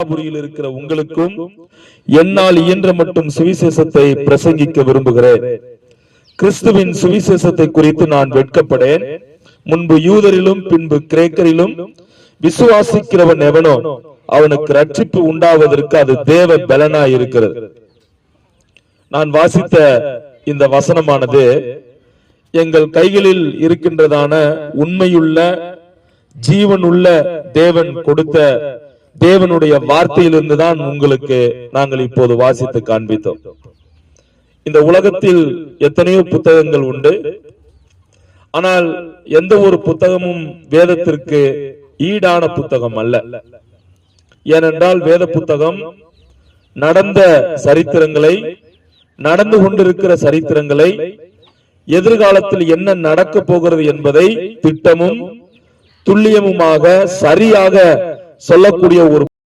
இருக்கிற உங்களுக்கும் என்னால் இயன்ற மட்டும் சுவிசேஷத்தை பிரசங்கிக்க விரும்புகிறேன். கிறிஸ்துவின் சுவிசேஷத்தை குறித்து நான் வெட்கப்படேன். முன்பு யூதரிலும் பின்பு கிரேக்கரிலும் விசுவாசிக்கிறவன் எவனோ அவனுக்கு ரட்சிப்பு உண்டாவதற்கு அது தேவ பலனாய் இருக்கிறது. நான் வாசித்த இந்த வசனமானது எங்கள் கைகளில் இருக்கின்றதான உண்மையுள்ள ஜீவனுள்ள தேவன் கொடுத்த தேவனுடைய வார்த்தையிலிருந்து தான் உங்களுக்கு நாங்கள் இப்போது வாசித்து காண்பித்தோம். இந்த உலகத்தில் எத்தனையோ புத்தகங்கள் உண்டு. ஆனால் எந்த ஒரு புத்தகமும் வேதத்திற்கு ஈடான புத்தகம் அல்ல. ஏனென்றால் வேத புத்தகம் நடந்த சரித்திரங்களை, நடந்து கொண்டிருக்கிற சரித்திரங்களை, எதிர்காலத்தில் என்ன நடக்க போகிறது என்பதை திட்டமும் துல்லியமுமாக சரியாக சொல்லக்கூடிய ஒரு